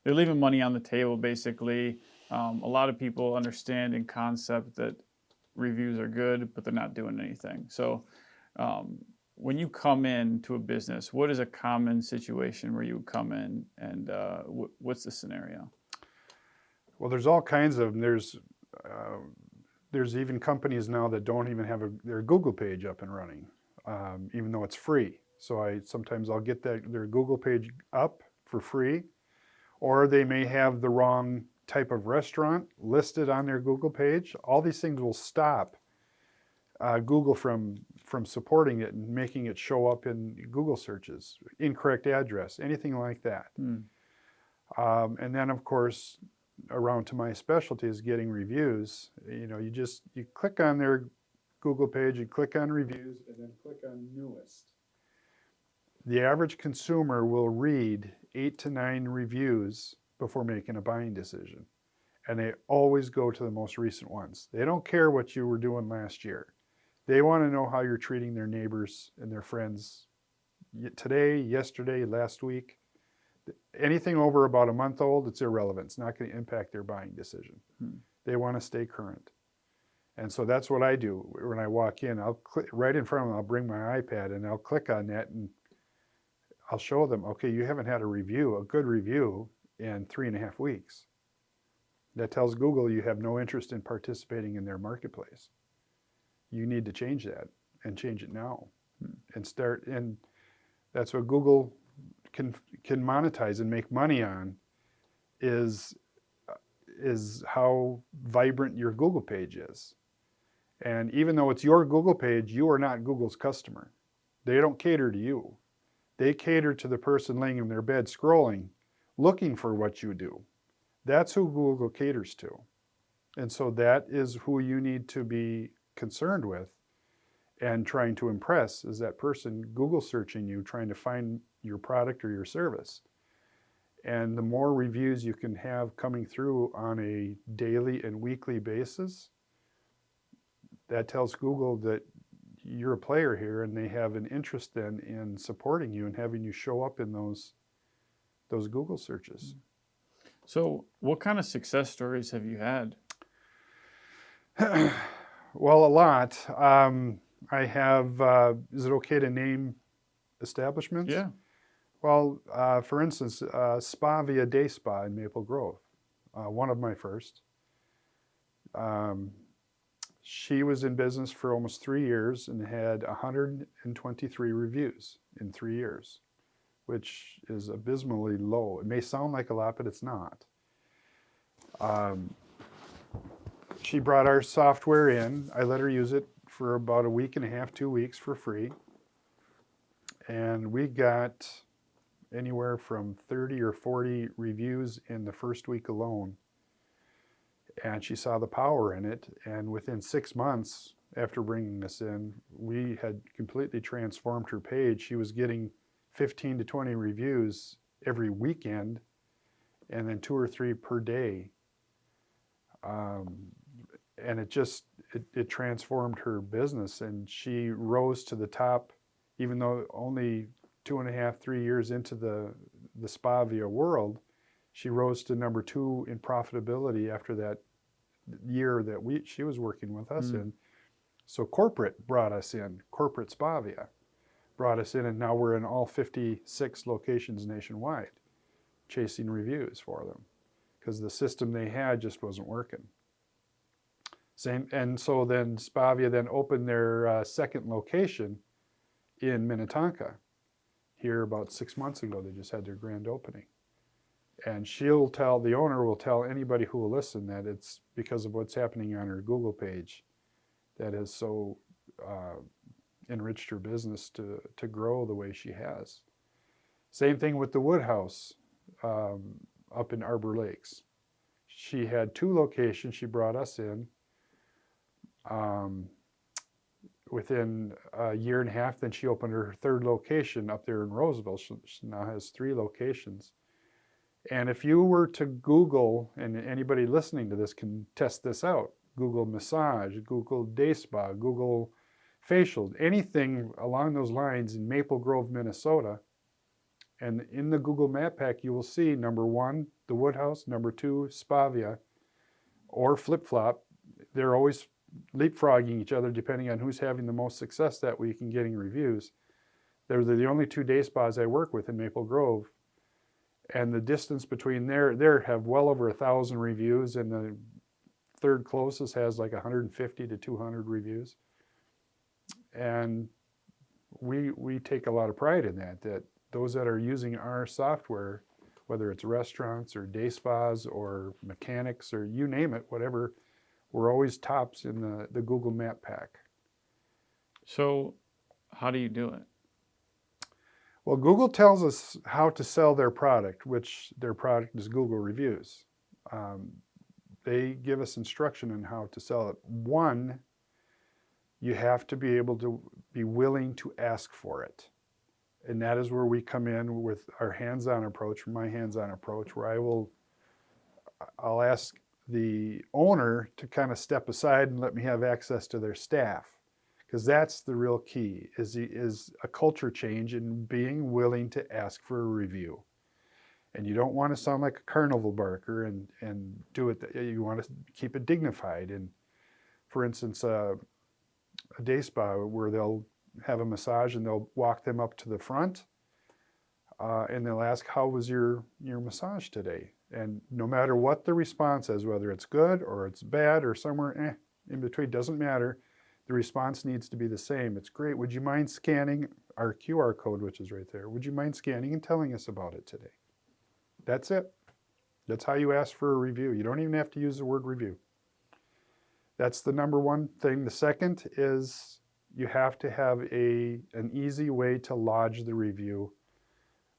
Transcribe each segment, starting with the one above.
they're leaving money on the table basically. A lot of people understand in concept that reviews are good, but they're not doing anything. So um, when you come into a business, what is a common situation where you come in, and what's the scenario? Well, there's all kinds of them. Uh, there's even companies now that don't even have their Google page up and running, even though it's free. So sometimes I'll get their Google page up for free, or they may have the wrong type of restaurant listed on their Google page. All these things will stop Google from supporting it and making it show up in Google searches, incorrect address, anything like that. Hmm. And then, of course, around to my specialty is getting reviews. You click on their Google page, you click on reviews, and then click on newest. The average consumer will read 8 to 9 reviews before making a buying decision. And they always go to the most recent ones. They don't care what you were doing last year. They want to know how you're treating their neighbors and their friends today, yesterday, last week. Anything over about a month old, it's irrelevant. It's not going to impact their buying decision. Hmm. They want to stay current. And so that's what I do. When I walk in, I'll click right in front of them, I'll bring my iPad and I'll click on that and I'll show them, okay, you haven't had a good review in 3.5 weeks. That tells Google you have no interest in participating in their marketplace. You need to change that and change it now and that's what Google can monetize and make money on is how vibrant your Google page is. And even though it's your Google page, you are not Google's customer. They don't cater to you. They cater to the person laying in their bed scrolling, looking for what you do. That's who Google caters to. And so that is who you need to be concerned with and trying to impress is that person Google searching you, trying to find your product or your service. And the more reviews you can have coming through on a daily and weekly basis, that tells Google that you're a player here and they have an interest then in supporting you and having you show up in those Google searches. So what kind of success stories have you had? Well, a lot. I have, is it okay to name establishments? Yeah. Well, for instance, Spavia Day Spa in Maple Grove, one of my first. She was in business for almost 3 years and had 123 reviews in 3 years, which is abysmally low. It may sound like a lot, but it's not. She brought our software in. I let her use it for about a week and a half, 2 weeks for free. And we got anywhere from 30 or 40 reviews in the first week alone. And she saw the power in it. And within 6 months after bringing this in, we had completely transformed her page. She was getting 15 to 20 reviews every weekend and then 2 or 3 per day. And it transformed her business, and she rose to the top, even though only 2.5, 3 years into the Spavia world, she rose to number 2 in profitability after that year that she was working with us in. So corporate Spavia brought us in, and now we're in all 56 locations nationwide, chasing reviews for them because the system they had just wasn't working. And so then Spavia then opened their second location in Minnetonka. Here about 6 months ago, they just had their grand opening. And the owner will tell anybody who will listen that it's because of what's happening on her Google page that has so enriched her business to grow the way she has. Same thing with the Woodhouse up in Arbor Lakes. She had 2 locations. She brought us in. Within a year and a half, then she opened her 3rd location up there in Roseville. She now has 3 locations. And if you were to Google, and anybody listening to this can test this out, Google massage, Google day spa, Google facials, anything along those lines in Maple Grove, Minnesota, And in the Google Map Pack, you will see number 1, the Woodhouse, number 2, Spavia, or Flip Flop. They're always leapfrogging each other depending on who's having the most success that week in getting reviews. They're the only 2 day spas I work with in Maple Grove. And the distance between there have well over 1,000 reviews, and the third closest has like 150 to 200 reviews. And we take a lot of pride in that those that are using our software, whether it's restaurants or day spas or mechanics or you name it, whatever, we're always tops in the Google Map Pack. So how do you do it? Well, Google tells us how to sell their product, which their product is Google reviews. They give us instruction on how to sell it. One, you have to be able to be willing to ask for it. And that is where we come in with our hands-on approach, my hands-on approach, where I'll ask the owner to kind of step aside and let me have access to their staff. Because that's the real key, is a culture change in being willing to ask for a review. And you don't want to sound like a carnival barker and do it. You want to keep it dignified. And for instance, a day spa where they'll have a massage and they'll walk them up to the front and they'll ask, how was your massage today? And no matter what the response is, whether it's good or it's bad or somewhere in between, doesn't matter. The response needs to be the same. It's great. Would you mind scanning our QR code, which is right there? Would you mind scanning and telling us about it today? That's it. That's how you ask for a review. You don't even have to use the word review. That's the number one thing. The second is you have to have an easy way to lodge the review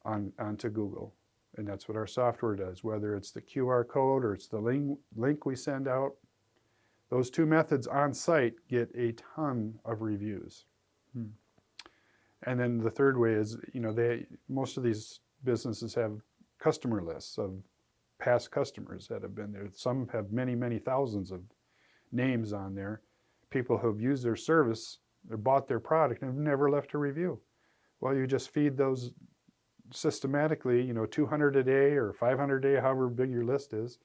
onto Google. And that's what our software does, whether it's the QR code or it's the link we send out. Those 2 methods on site get a ton of reviews. And then the third way is, most of these businesses have customer lists of past customers that have been there. Some have many, many thousands of names on there. People who have used their service or bought their product and have never left a review. Well, you just feed those systematically, 200 a day or 500 a day, however big your list is,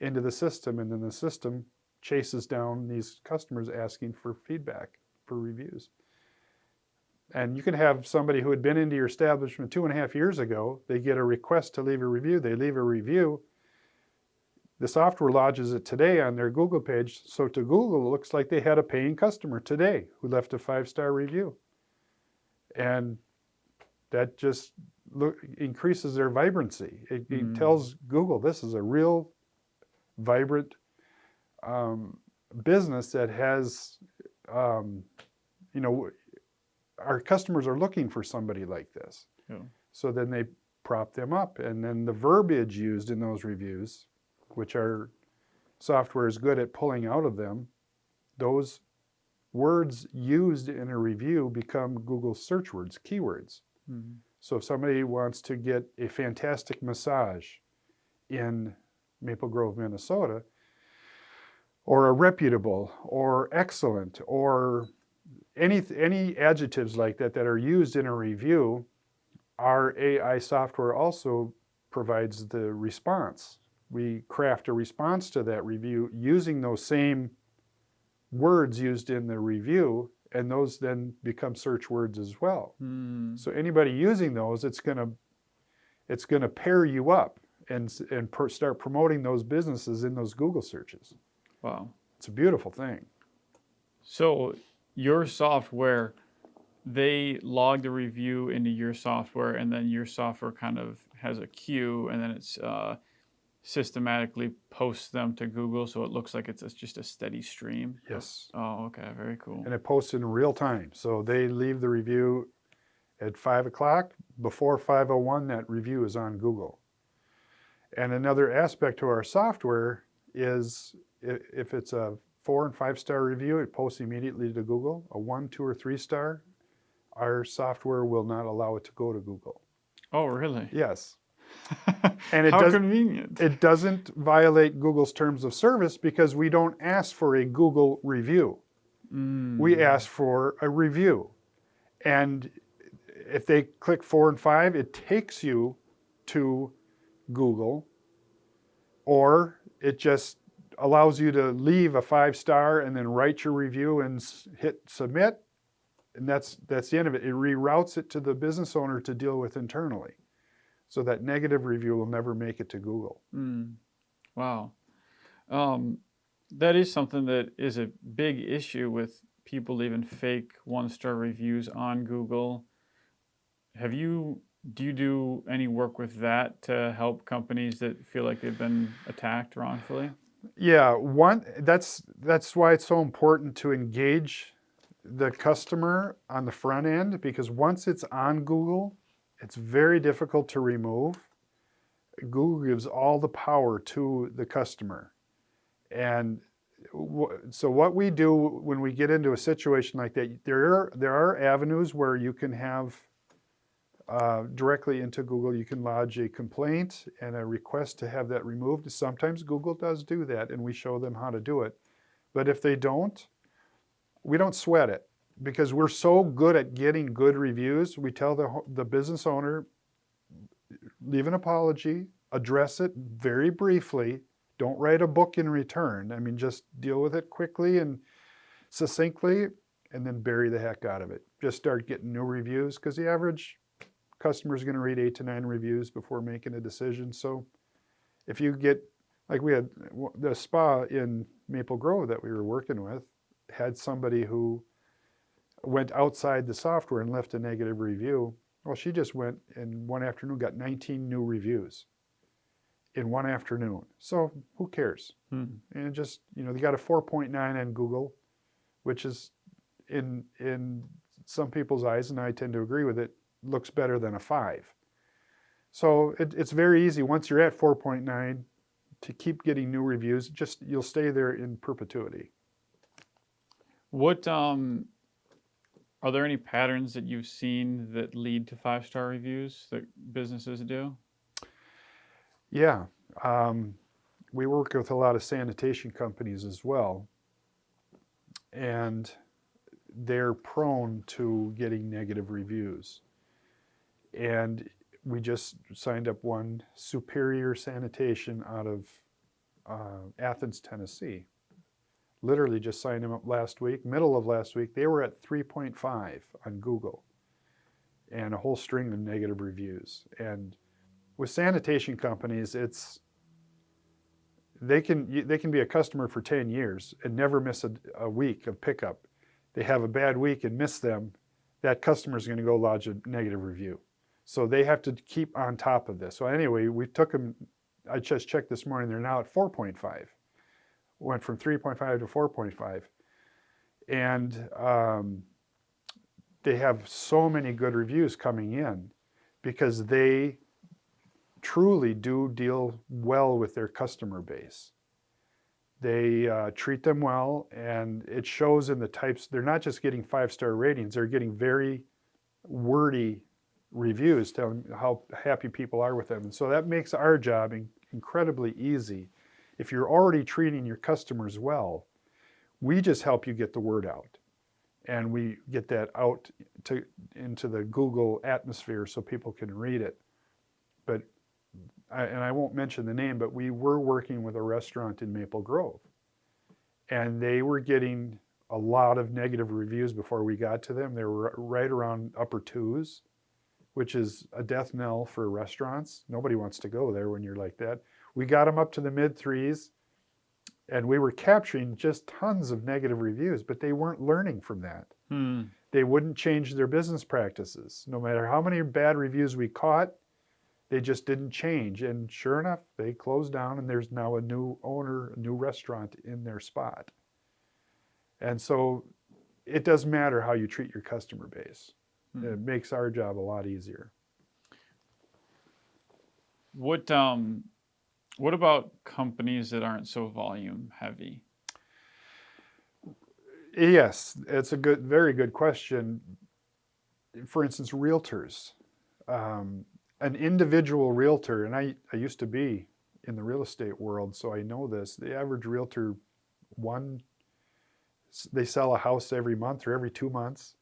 into the system, and then the system chases down these customers asking for feedback, for reviews. And you can have somebody who had been into your establishment 2.5 years ago, they get a request to leave a review, they leave a review, the software lodges it today on their Google page, so to Google it looks like they had a paying customer today who left a 5-star review. And that just increases their vibrancy. It tells Google this is a real vibrant business that has, our customers are looking for somebody like this. Yeah. So then they prop them up. And then the verbiage used in those reviews, which our software is good at pulling out of them, those words used in a review become Google search words, keywords. So if somebody wants to get a fantastic massage in Maple Grove, Minnesota, or a reputable, or excellent, or any adjectives like that that are used in a review, our AI software also provides the response. We craft a response to that review using those same words used in the review, and those then become search words as well. So anybody using those, it's going to pair you up and start promoting those businesses in those Google searches. Wow. It's a beautiful thing. So your software, they log the review into your software, and then your software kind of has a queue, and then it's systematically posts them to Google, so it looks like it's just a steady stream. Yes. Oh, okay, very cool. And it posts in real time. So they leave the review at 5 o'clock. Before 5:01, that review is on Google. And another aspect to our software is if it's a 4- and 5-star review, it posts immediately to Google. A 1, 2, or 3-star, our software will not allow it to go to Google. Oh, really? Yes. And How convenient. It doesn't violate Google's terms of service because we don't ask for a Google review. We ask for a review. And if they click 4 and 5, it takes you to Google, or it just allows you to leave a 5-star and then write your review and hit submit, and that's the end of it. It reroutes it to the business owner to deal with internally, so that negative review will never make it to Google. Wow. That is something that is a big issue with people leaving fake 1-star reviews on Google. Do you do any work with that to help companies that feel like they've been attacked wrongfully? Yeah, that's why it's so important to engage the customer on the front end, because once it's on Google, it's very difficult to remove. Google gives all the power to the customer. And so what we do when we get into a situation like that, there are avenues where you can have directly into Google, you can lodge a complaint and a request to have that removed. Sometimes Google does do that, and we show them how to do it. But if they don't, we don't sweat it, because we're so good at getting good reviews. We tell the business owner, leave an apology, address it very briefly. Don't write a book in return. I mean, just deal with it quickly and succinctly, and then bury the heck out of it. Just start getting new reviews, because the average customer is going to read 8 to 9 reviews before making a decision. So if you get, like we had the spa in Maple Grove that we were working with, had somebody who went outside the software and left a negative review. Well, she just went in one afternoon, got 19 new reviews in one afternoon. So who cares? And just, they got a 4.9 on Google, which is in some people's eyes, and I tend to agree with it, looks better than a 5. So it's very easy once you're at 4.9 to keep getting new reviews. Just you'll stay there in perpetuity. What are there any patterns that you've seen that lead to 5-star reviews that businesses do? Yeah, we work with a lot of sanitation companies as well, and they're prone to getting negative reviews. And we just signed up one, Superior Sanitation, out of Athens, Tennessee. Literally just signed them up last week, middle of last week. They were at 3.5 on Google, and a whole string of negative reviews. And with sanitation companies, they can be a customer for 10 years and never miss a week of pickup. They have a bad week and miss them, that customer is going to go lodge a negative review. So they have to keep on top of this. So anyway, we took them, I just checked this morning, they're now at 4.5. Went from 3.5 to 4.5. And they have so many good reviews coming in because they truly do deal well with their customer base. They treat them well, and it shows in the types. They're not just getting 5-star ratings, they're getting very wordy reviews telling how happy people are with them. And so that makes our job incredibly easy. If you're already treating your customers well, we just help you get the word out. And we get that out into the Google atmosphere so people can read it. But I won't mention the name, but we were working with a restaurant in Maple Grove, and they were getting a lot of negative reviews before we got to them. They were right around upper 2s, which is a death knell for restaurants. Nobody wants to go there when you're like that. We got them up to the mid 3s, and we were capturing just tons of negative reviews, but they weren't learning from that. They wouldn't change their business practices. No matter how many bad reviews we caught, they just didn't change. And sure enough, they closed down, and there's now a new owner, a new restaurant in their spot. And so it doesn't matter how you treat your customer base. It makes our job a lot easier. What about companies that aren't so volume heavy? Yes, it's a very good question. For instance, realtors. An individual realtor, and I used to be in the real estate world, so I know this. The average realtor, they sell a house every month or every 2 months.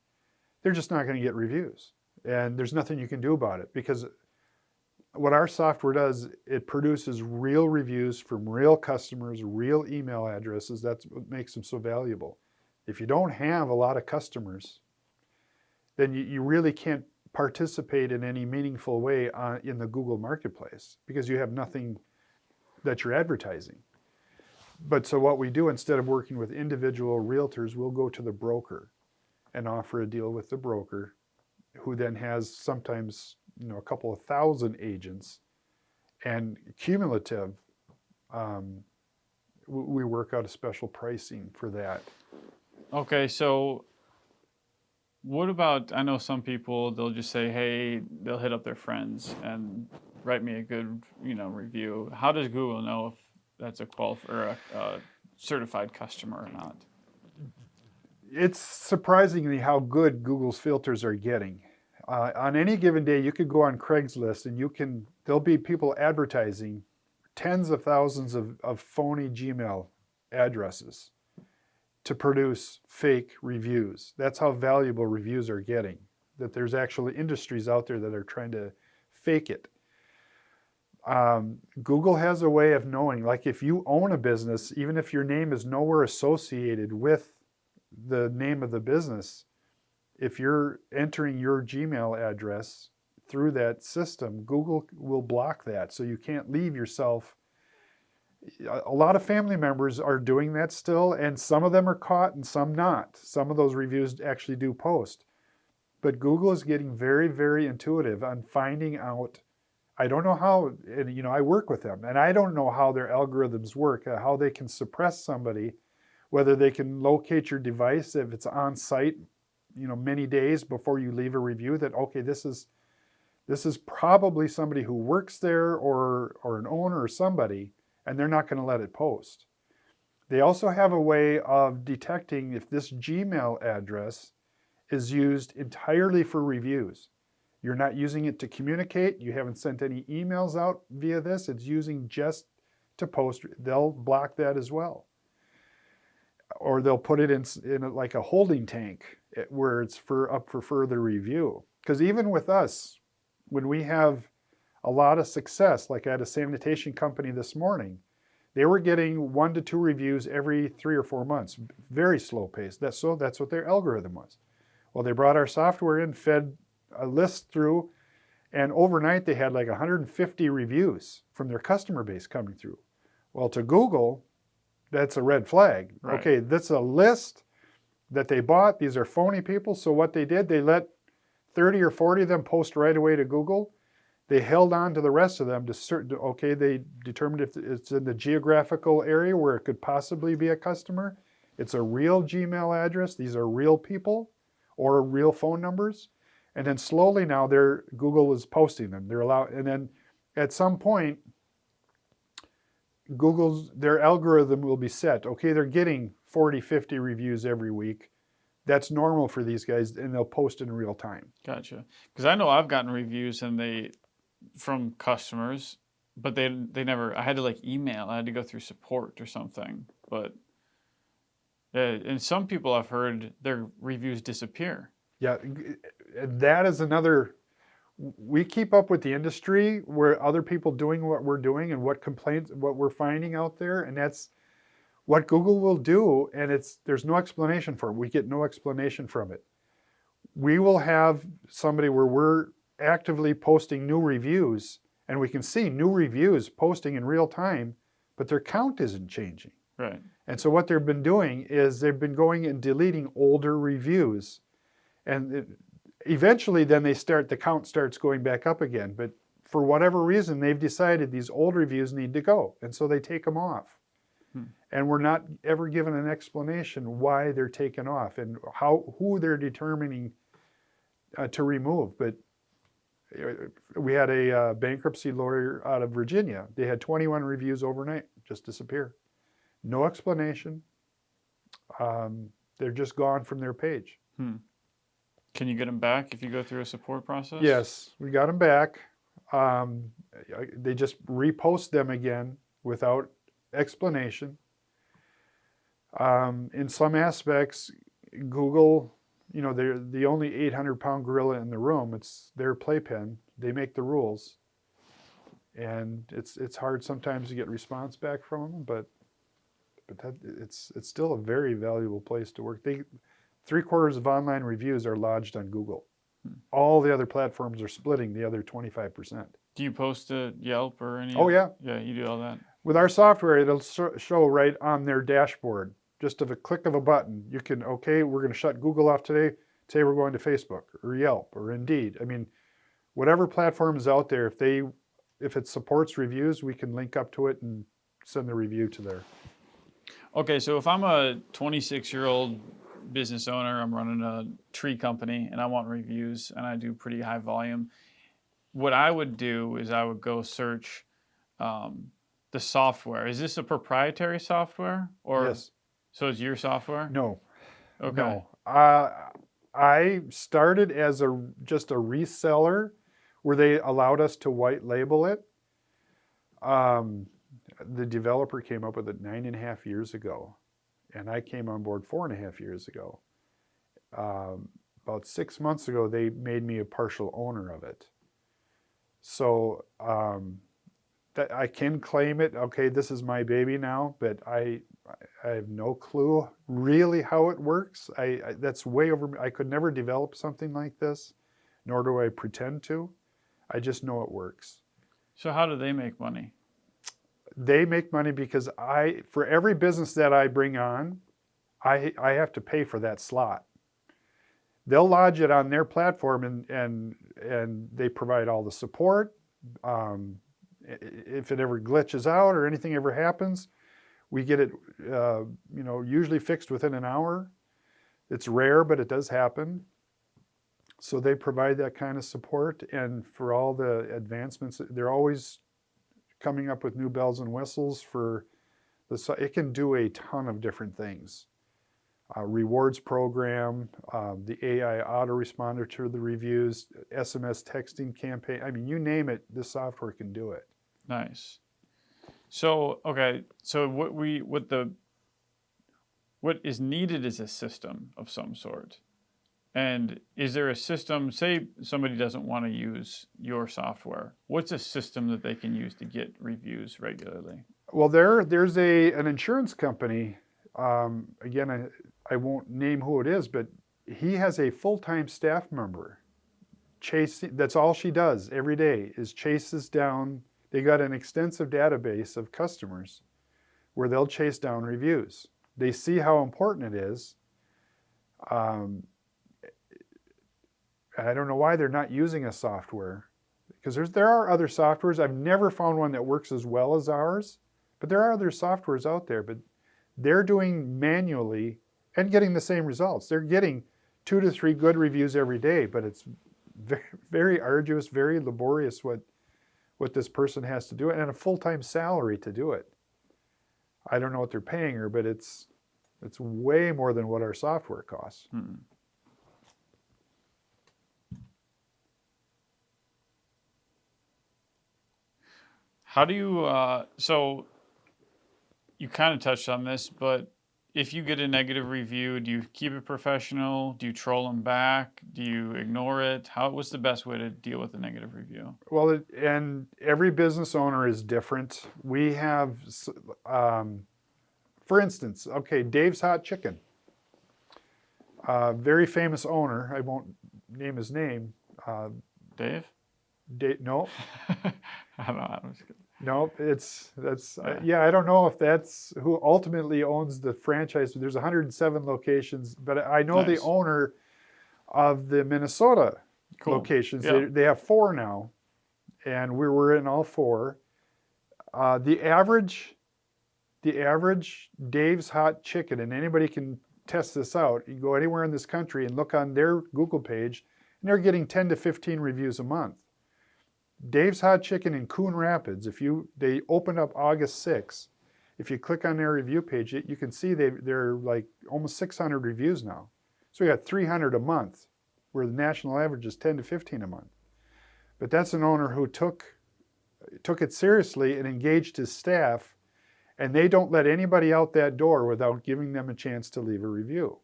They're just not going to get reviews. And there's nothing you can do about it, because what our software does, it produces real reviews from real customers, real email addresses. That's what makes them so valuable. If you don't have a lot of customers, then you really can't participate in any meaningful way in the Google marketplace, because you have nothing that you're advertising. But so what we do, instead of working with individual realtors, we'll go to the broker and offer a deal with the broker, who then has sometimes, a couple of thousand agents, and cumulative, we work out a special pricing for that. Okay, so what about, I know some people, they'll just say, hey, they'll hit up their friends and write me a good, review. How does Google know if that's a certified customer or not? It's surprisingly how good Google's filters are getting. On any given day, you could go on Craigslist and there'll be people advertising tens of thousands of phony Gmail addresses to produce fake reviews. That's how valuable reviews are getting, that there's actually industries out there that are trying to fake it. Google has a way of knowing, like if you own a business, even if your name is nowhere associated with the name of the business, if you're entering your Gmail address through that system, Google will block that, so you can't leave yourself. A lot of family members are doing that still, and some of them are caught and some not. Some of those reviews actually do post. But Google is getting very, very intuitive on finding out. I don't know how, and I work with them, and I don't know how their algorithms work, how they can suppress somebody, whether they can locate your device if it's on site, many days before you leave a review, that, okay, this is probably somebody who works there or an owner or somebody, and they're not going to let it post. They also have a way of detecting if this Gmail address is used entirely for reviews. You're not using it to communicate. You haven't sent any emails out via this. It's using just to post. They'll block that as well. Or they'll put it in like a holding tank where it's up for further review. Because even with us, when we have a lot of success, like I had a sanitation company this morning, they were getting 1 to 2 reviews every 3 or 4 months. Very slow pace. That's what their algorithm was. Well, they brought our software in, fed a list through, and overnight they had like 150 reviews from their customer base coming through. Well, to Google, that's a red flag. Right. Okay, that's a list that they bought. These are phony people. So what they did, they let 30 or 40 of them post right away to Google. They held on to the rest of them they determined if it's in the geographical area where it could possibly be a customer. It's a real Gmail address. These are real people or real phone numbers. And then slowly now Google is posting them. They're allowed, and then at some point, their algorithm will be set. Okay, they're getting 40, 50 reviews every week. That's normal for these guys, and they'll post in real time. Gotcha. Because I know I've gotten reviews from customers, but they never. I had to email. I had to go through support or something. But and some people I've heard their reviews disappear. Yeah, that is another. We keep up with the industry where other people doing what we're doing and what we're finding out there, and that's what Google will do, and there's no explanation for it. We get no explanation from it. We will have somebody where we're actively posting new reviews, and we can see new reviews posting in real time, but their count isn't changing. Right. And so what they've been doing is they've been going and deleting older reviews, and eventually then the count starts going back up again. But for whatever reason, they've decided these old reviews need to go, and so they take them off. And we're not ever given an explanation why they're taken off and who they're determining to remove. But we had a bankruptcy lawyer out of Virginia. They had 21 reviews overnight just disappear. No explanation. They're just gone from their page. Can you get them back if you go through a support process? Yes, we got them back. They just repost them again without explanation. In some aspects, Google you know, they're the only 800-pound gorilla in the room. It's their playpen. They make the rules, and it's hard sometimes to get response back from them, but it's still a very valuable place to work. 3/4 of online reviews are lodged on Google. All the other platforms are splitting the other 25%. Do you post to Yelp or any? Oh yeah. Yeah, you do all that. With our software, it'll show right on their dashboard. Just of a click of a button, you can, okay, we're going to shut Google off today. Today we're going to Facebook or Yelp or Indeed. I mean, whatever platform is out there, if it supports reviews, we can link up to it and send the review to there. Okay, so if I'm a 26-year-old business owner, I'm running a tree company and I want reviews and I do pretty high volume, what I would do is I would go search the software. Is this a proprietary software or? Yes. So it's your software? No. Okay. No. I started as just a reseller where they allowed us to white label it. The developer came up with it 9.5 years ago, and I came on board 4.5 years ago. About 6 months ago, they made me a partial owner of it. So that I can claim it. Okay, this is my baby now, but I have no clue really how it works. That's way over. I could never develop something like this, nor do I pretend to. I just know it works. So how do they make money? They make money because for every business that I bring on, I have to pay for that slot. They'll lodge it on their platform and they provide all the support. If it ever glitches out or anything ever happens, we get it, usually fixed within an hour. It's rare, but it does happen. So they provide that kind of support, and for all the advancements, they're always coming up with new bells and whistles for this. It can do a ton of different things. Rewards program, the AI autoresponder to the reviews, SMS texting campaign. I mean, you name it, this software can do it. Nice. So, okay, so what is needed is a system of some sort. And is there a system, say somebody doesn't want to use your software, what's a system that they can use to get reviews regularly? Well, there's an insurance company, again, I won't name who it is, but he has a full-time staff member. That's all she does every day is chases down. They got an extensive database of customers where they'll chase down reviews. They see how important it is. I don't know why they're not using a software, because there are other softwares. I've never found one that works as well as ours, but there are other softwares out there, but they're doing manually and getting the same results. They're getting 2 to 3 good reviews every day, but it's very, very arduous, very laborious what this person has to do, and a full-time salary to do it. I don't know what they're paying her, but it's way more than what our software costs. How do you, so you kind of touched on this, but if you get a negative review, do you keep it professional? Do you troll them back? Do you ignore it? What's the best way to deal with a negative review? Well, and every business owner is different. We have, for instance, okay, Dave's Hot Chicken. Very famous owner. I won't name his name. Dave? No. I don't know. I'm just kidding. No, I don't know if that's who ultimately owns the franchise. There's 107 locations, but I know the owner of the Minnesota locations. Yeah. They have 4 now, and we were in all 4. The average Dave's Hot Chicken, and anybody can test this out. You can go anywhere in this country and look on their Google page, and they're getting 10 to 15 reviews a month. Dave's Hot Chicken in Coon Rapids, they opened up August 6th. If you click on their review page, you can see they're like almost 600 reviews now. So we got 300 a month, where the national average is 10 to 15 a month. But that's an owner who took it seriously and engaged his staff, and they don't let anybody out that door without giving them a chance to leave a review.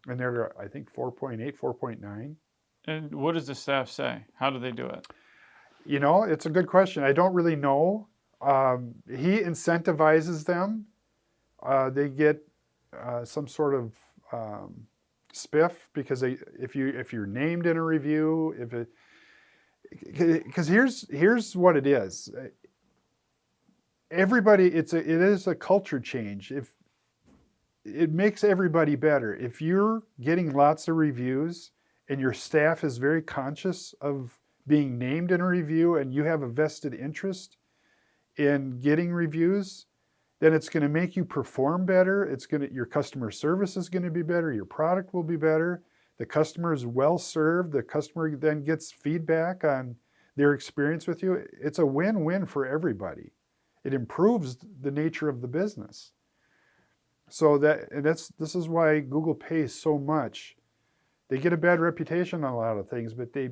And they're, I think, 4.8, 4.9. And what does the staff say? How do they do it? You know, it's a good question. I don't really know. He incentivizes them. They get some sort of spiff because if you're named in a review, because here's what it is. Everybody, it is a culture change. If it makes everybody better, if you're getting lots of reviews and your staff is very conscious of being named in a review and you have a vested interest in getting reviews, then it's going to make you perform better. Your customer service is going to be better. Your product will be better. The customer is well served. The customer then gets feedback on their experience with you. It's a win-win for everybody. It improves the nature of the business. So this is why Google pays so much. They get a bad reputation on a lot of things, but they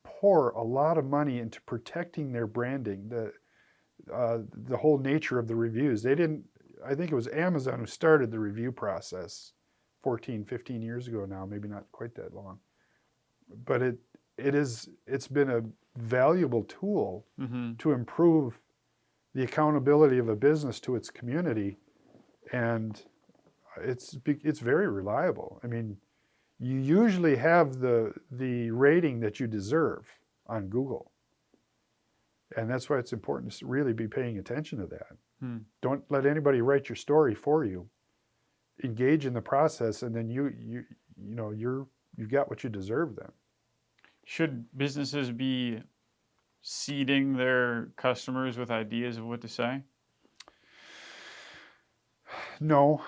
pour a lot of money into protecting their branding, the whole nature of the reviews. They didn't, I think it was Amazon who started the review process 14, 15 years ago now, maybe not quite that long. But it's been a valuable tool to improve the accountability of a business to its community, and it's very reliable. I mean, you usually have the rating that you deserve on Google. And that's why it's important to really be paying attention to that. Don't let anybody write your story for you. Engage in the process, and then you've got what you deserve then. Should businesses be seeding their customers with ideas of what to say? No.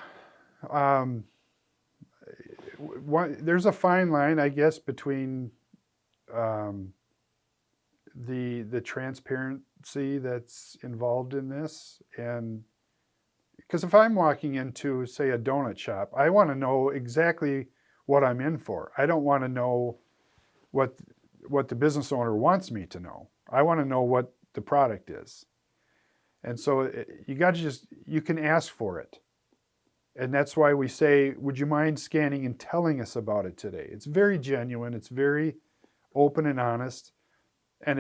There's a fine line, I guess, between the transparency that's involved in this, and because if I'm walking into, say, a donut shop, I want to know exactly what I'm in for. I don't want to know what the business owner wants me to know. I want to know what the product is. And so you can ask for it. And that's why we say, would you mind scanning and telling us about it today? It's very genuine. It's very open and honest. And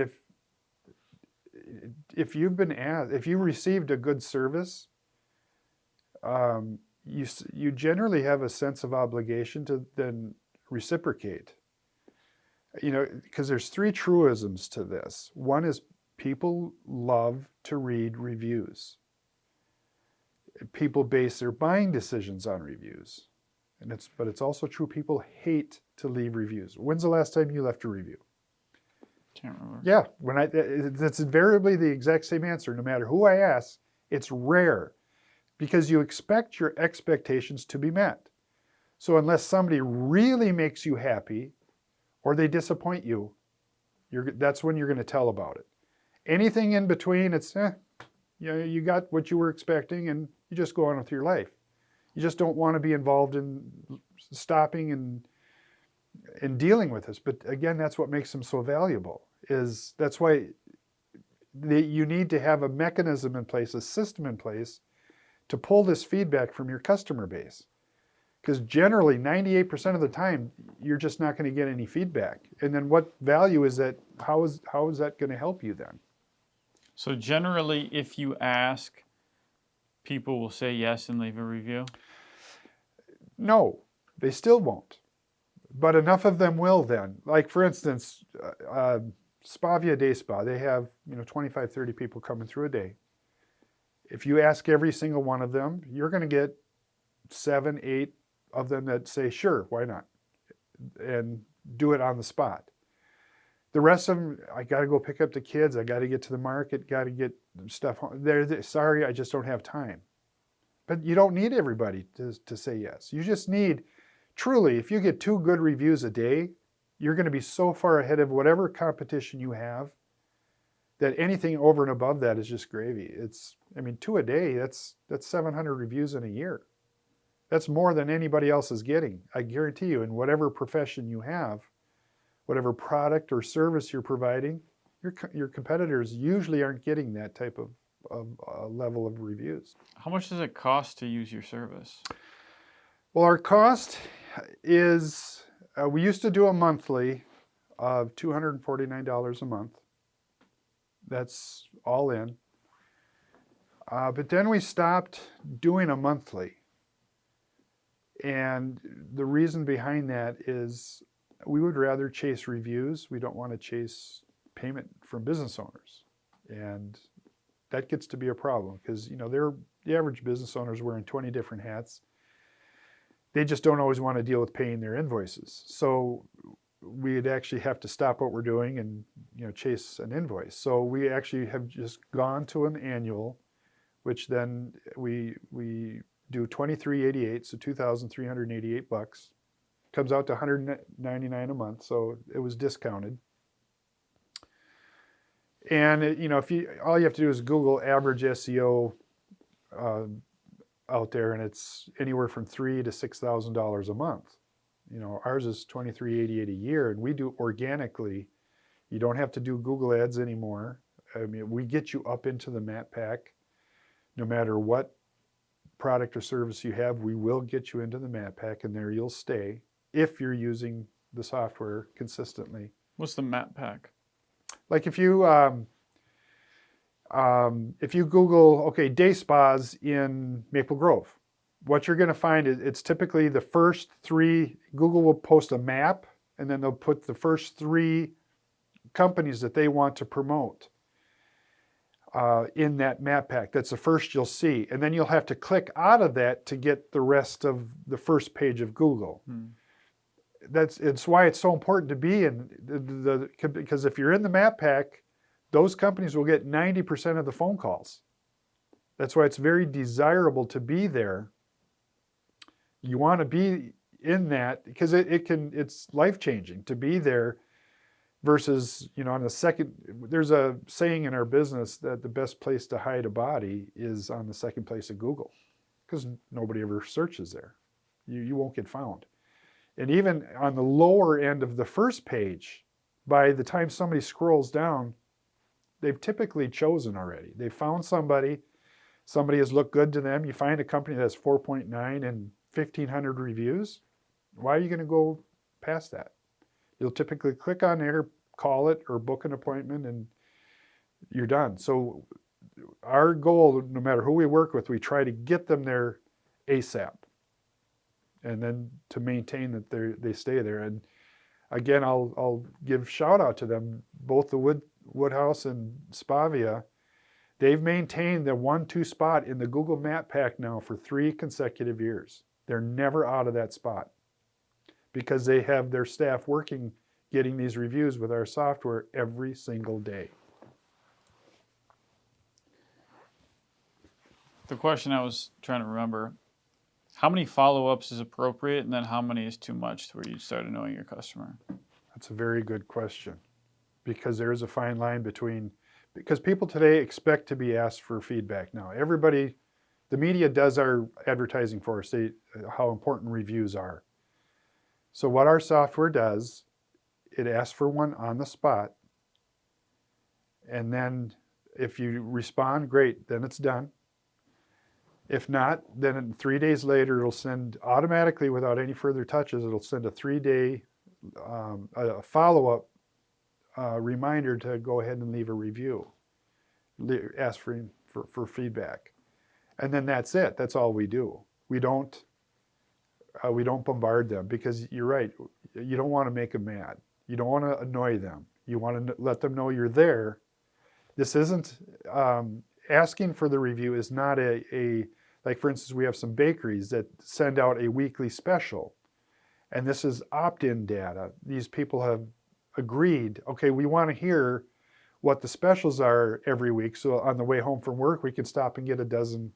if you've been asked, if you received a good service, you generally have a sense of obligation to then reciprocate. You know, because there's 3 truisms to this. One is people love to read reviews. People base their buying decisions on reviews. But it's also true people hate to leave reviews. When's the last time you left a review? Can't remember. Yeah, that's invariably the exact same answer. No matter who I ask, it's rare because you expect your expectations to be met. So unless somebody really makes you happy or they disappoint you, that's when you're going to tell about it. Anything in between, it's you got what you were expecting and you just go on with your life. You just don't want to be involved in stopping and dealing with this. But again, that's what makes them so valuable. That's why you need to have a mechanism in place, a system in place to pull this feedback from your customer base. Because generally, 98% of the time, you're just not going to get any feedback. And then what value is that? How is that going to help you then? So generally, if you ask, people will say yes and leave a review? No, they still won't. But enough of them will then. Like, for instance, Spavia Day Spa, they have 25, 30 people coming through a day. If you ask every single one of them, you're going to get 7, 8 of them that say, sure, why not? And do it on the spot. The rest of them, I got to go pick up the kids. I got to get to the market, got to get stuff home. Sorry, I just don't have time. But you don't need everybody to say yes. You just need, truly, if you get 2 good reviews a day, you're going to be so far ahead of whatever competition you have that anything over and above that is just gravy. 2 a day, that's 700 reviews in a year. That's more than anybody else is getting. I guarantee you, in whatever profession you have, whatever product or service you're providing, your competitors usually aren't getting that type of level of reviews. How much does it cost to use your service? Well, our cost is we used to do a monthly of $249 a month. That's all in. But then we stopped doing a monthly. And the reason behind that is we would rather chase reviews. We don't want to chase payment from business owners. And that gets to be a problem because, the average business owner is wearing 20 different hats. They just don't always want to deal with paying their invoices. So we'd actually have to stop what we're doing and, chase an invoice. So we actually have just gone to an annual, which then we do $23.88, so $2,388. Comes out to $199 a month, so it was discounted. And if all you have to do is Google average SEO out there, and it's anywhere from $3,000 to $6,000 a month. Ours is $23.88 a year, and we do organically. You don't have to do Google ads anymore. I mean, we get you up into the map pack. No matter what product or service you have, we will get you into the map pack, and there you'll stay if you're using the software consistently. What's the map pack? Like if you Google, day spas in Maple Grove, what you're going to find is it's typically the first three. Google will post a map, and then they'll put the first three companies that they want to promote in that map pack. That's the first you'll see. And then you'll have to click out of that to get the rest of the first page of Google. It's why it's so important to be in because if you're in the map pack, those companies will get 90% of the phone calls. That's why it's very desirable to be there. You want to be in that because it's life-changing to be there versus, on the second. There's a saying in our business that the best place to hide a body is on the second place of Google because nobody ever searches there. You won't get found. And even on the lower end of the first page, by the time somebody scrolls down, they've typically chosen already. They found somebody has looked good to them. You find a company that's 4.9 and 1,500 reviews. Why are you going to go past that? You'll typically click on there, call it, or book an appointment, and you're done. So our goal, no matter who we work with, we try to get them there ASAP. And then to maintain that they stay there. And again, I'll give shout out to them, both the Woodhouse and Spavia. They've maintained the 1-2 spot in the Google Map Pack now for 3 consecutive years. They're never out of that spot because they have their staff working, getting these reviews with our software every single day. The question I was trying to remember, how many follow-ups is appropriate, and then how many is too much to where you start knowing your customer? That's a very good question because there's a fine line because people today expect to be asked for feedback now. Everybody, the media does our advertising for us, how important reviews are. So what our software does, it asks for one on the spot. And then if you respond, great, then it's done. If not, then 3 days later, it'll send automatically without any further touches, it'll send a 3-day follow-up reminder to go ahead and leave a review, ask for feedback. And then that's it. That's all we do. We don't bombard them because you're right. You don't want to make them mad. You don't want to annoy them. You want to let them know you're there. This isn't, asking for the review is not like for instance, we have some bakeries that send out a weekly special. And this is opt-in data. These people have agreed, okay, we want to hear what the specials are every week. So on the way home from work, we can stop and get a dozen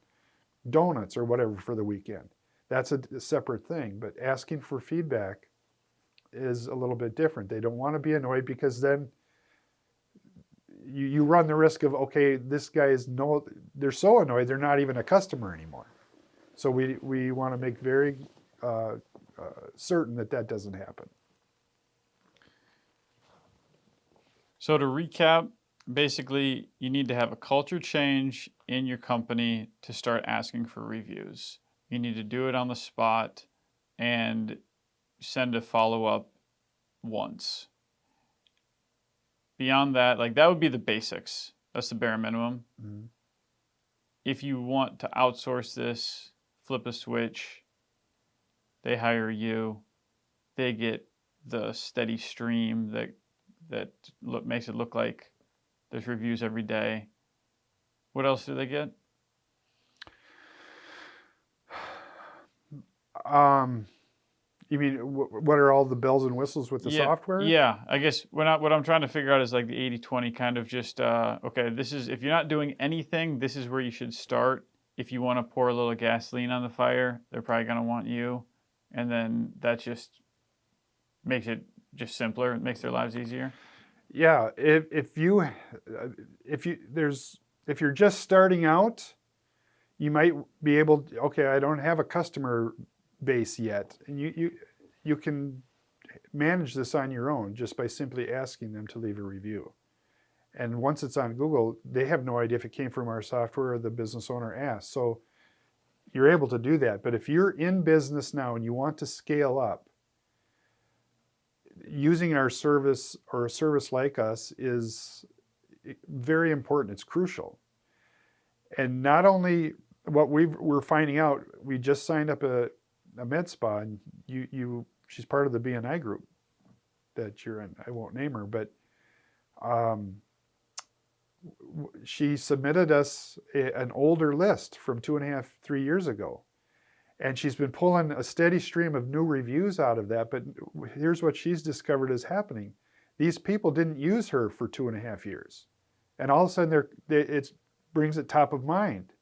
donuts or whatever for the weekend. That's a separate thing. But asking for feedback is a little bit different. They don't want to be annoyed because then you run the risk of, okay, this guy they're so annoyed they're not even a customer anymore. So we want to make very certain that doesn't happen. So to recap, basically you need to have a culture change in your company to start asking for reviews. You need to do it on the spot, and send a follow-up once. Beyond that, like that would be the basics. That's the bare minimum. Mhm. If you want to outsource this, flip a switch, they hire you, they get the steady stream that makes it look like there's reviews every day. What else do they get? You mean what are all the bells and whistles with the software? Yeah. I guess what I'm trying to figure out is like the 80-20 kind of just, okay, this is, if you're not doing anything, this is where you should start. If you want to pour a little gasoline on the fire, they're probably going to want you. And then that just makes it just simpler. It makes their lives easier. Yeah, if you're just starting out, you might be able to, okay, I don't have a customer base yet, and you can manage this on your own just by simply asking them to leave a review. And once it's on Google, they have no idea if it came from our software or the business owner asked. So you're able to do that. But if you're in business now and you want to scale up, using our service or a service like us is very important. It's crucial. And not only what we're finding out, we just signed up a med spa, and she's part of the BNI group that you're in. I won't name her, but she submitted us an older list from 2.5, 3 years ago. And she's been pulling a steady stream of new reviews out of that. But here's what she's discovered is happening. These people didn't use her for 2.5 years. And all of a sudden, it brings it top of mind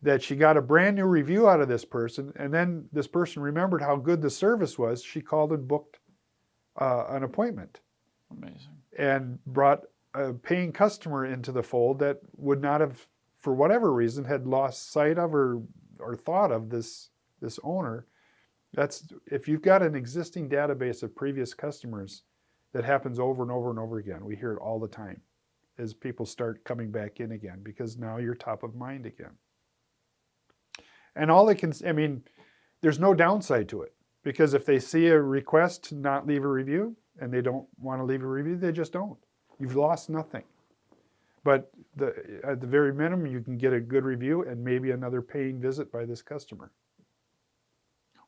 that she got a brand new review out of this person. And then this person remembered how good the service was. She called and booked an appointment. Amazing. And brought a paying customer into the fold that would not have, for whatever reason, had lost sight of or thought of this owner. That's, if you've got an existing database of previous customers, that happens over and over and over again. We hear it all the time as people start coming back in again, because now you're top of mind again. And all they can, I mean, there's no downside to it, because if they see a request to not leave a review and they don't want to leave a review, they just don't. You've lost nothing. But at the very minimum, you can get a good review and maybe another paying visit by this customer.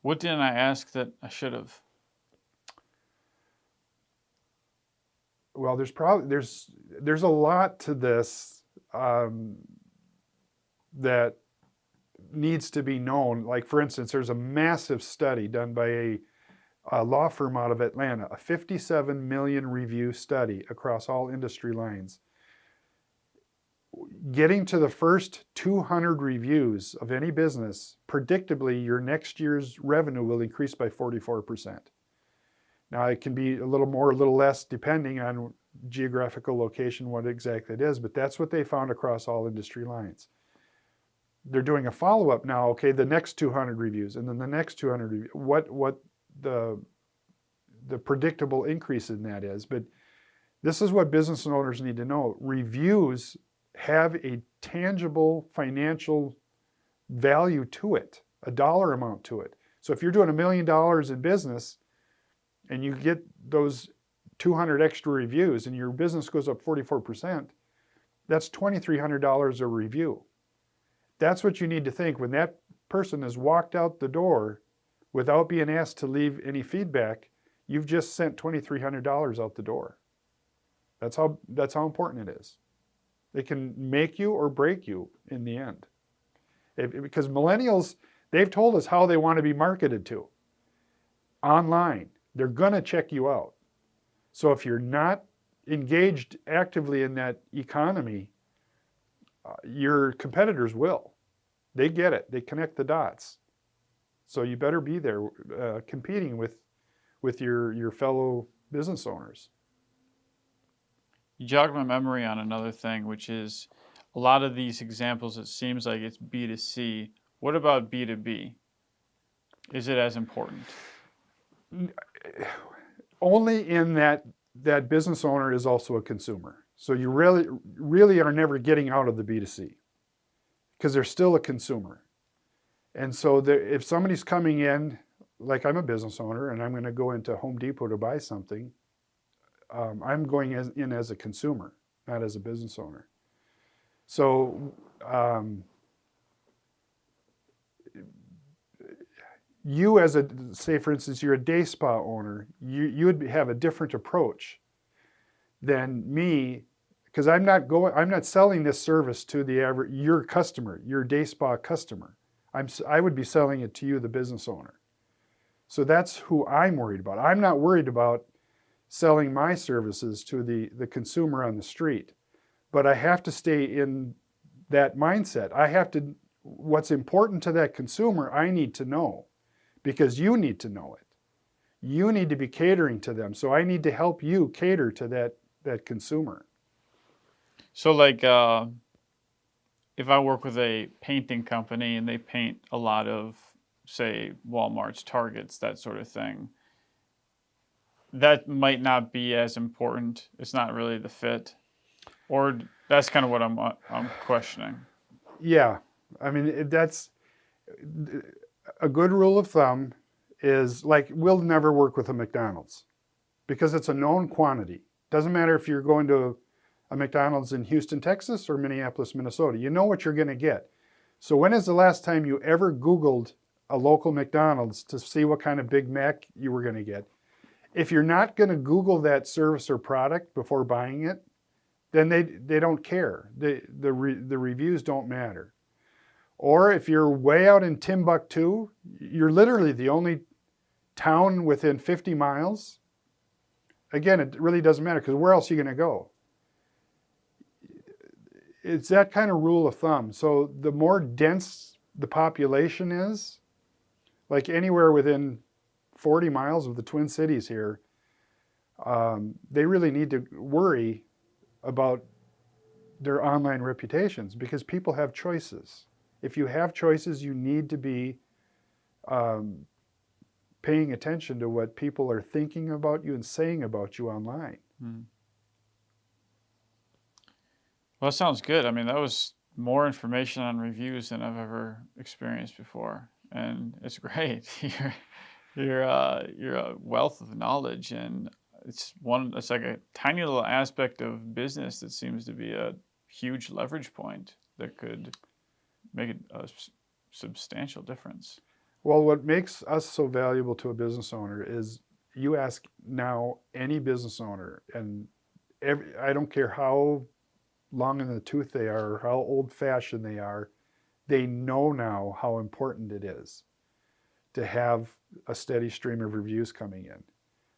What didn't I ask that I should have? Well, there's a lot to this that needs to be known. Like, for instance, there's a massive study done by a law firm out of Atlanta, a 57 million review study across all industry lines. Getting to the first 200 reviews of any business, predictably, your next year's revenue will increase by 44%. Now, it can be a little more, a little less, depending on geographical location, what exactly it is, but that's what they found across all industry lines. They're doing a follow-up now, okay, the next 200 reviews, and then the next 200 reviews, what the predictable increase in that is. But this is what business owners need to know. Reviews have a tangible financial value to it, a dollar amount to it. So if you're doing $1 million in business and you get those 200 extra reviews and your business goes up 44%, that's $2,300 a review. That's what you need to think when that person has walked out the door without being asked to leave any feedback. You've just sent $2,300 out the door. That's how important it is. It can make you or break you in the end. Because millennials, they've told us how they want to be marketed to. Online, they're going to check you out. So if you're not engaged actively in that economy, your competitors will. They get it. They connect the dots. So you better be there competing with your fellow business owners. You jogged my memory on another thing, which is a lot of these examples, it seems like it's B2C. What about B2B? Is it as important? Only in that business owner is also a consumer. So you really are never getting out of the B2C, because they're still a consumer. And so if somebody's coming in like I'm a business owner and I'm going to go into Home Depot to buy something, I'm going in as a consumer, not as a business owner. So you as a, say for instance, you're a day spa owner, you would have a different approach than me, because I'm not selling this service to the average, your customer, your day spa customer. I would be selling it to you, the business owner. So that's who I'm worried about. I'm not worried about selling my services to the consumer on the street, but I have to stay in that mindset. What's important to that consumer, I need to know, because you need to know it. You need to be catering to them. So I need to help you cater to that consumer. So like, if I work with a painting company and they paint a lot of, say, Walmart's, Targets, that sort of thing, that might not be as important. It's not really the fit, or that's kind of what I'm questioning. Yeah, I mean, that's a good rule of thumb is like, we'll never work with a McDonald's because it's a known quantity. Doesn't matter if you're going to a McDonald's in Houston, Texas or Minneapolis, Minnesota. You know what you're going to get. So when is the last time you ever Googled a local McDonald's to see what kind of Big Mac you were going to get? If you're not going to Google that service or product before buying it, then they don't care. The reviews don't matter. Or if you're way out in Timbuktu, you're literally the only town within 50 miles. Again, it really doesn't matter, because where else are you going to go? It's that kind of rule of thumb. So the more dense the population is, like anywhere within 40 miles of the Twin Cities here, they really need to worry about their online reputations, because people have choices. If you have choices, you need to be paying attention to what people are thinking about you and saying about you online. Well, that sounds good. I mean, that was more information on reviews than I've ever experienced before, and it's great. You're a wealth of knowledge, and it's like a tiny little aspect of business that seems to be a huge leverage point that could make a substantial difference. Well, what makes us so valuable to a business owner is, you ask now any business owner, and I don't care how long in the tooth they are or how old-fashioned they are, they know now how important it is to have a steady stream of reviews coming in.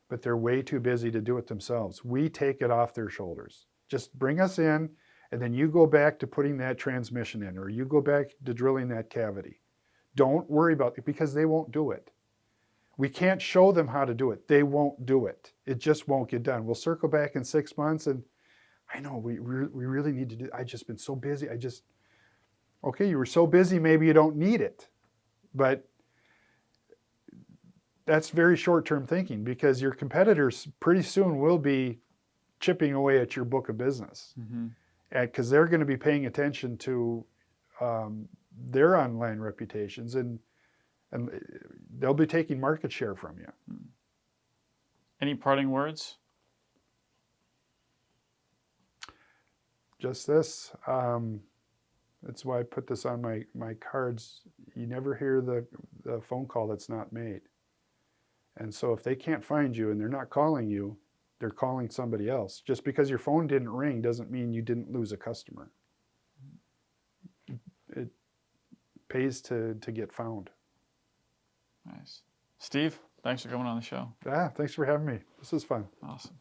But they're way too busy to do it themselves. We take it off their shoulders. Just bring us in, and then you go back to putting that transmission in, or you go back to drilling that cavity. Don't worry about it, because they won't do it. We can't show them how to do it. They won't do it. It just won't get done. We'll circle back in 6 months and, I know, we really need to do, I've just been so busy. Okay, you were so busy, maybe you don't need it. But that's very short-term thinking, because your competitors pretty soon will be chipping away at your book of business. Because they're going to be paying attention to their online reputations, and they'll be taking market share from you. Any parting words? Just this. That's why I put this on my cards. You never hear the phone call that's not made. And so if they can't find you and they're not calling you, they're calling somebody else. Just because your phone didn't ring doesn't mean you didn't lose a customer. It pays to get found. Nice. Steve, thanks for coming on the show. Thanks for having me. This is fun. Awesome.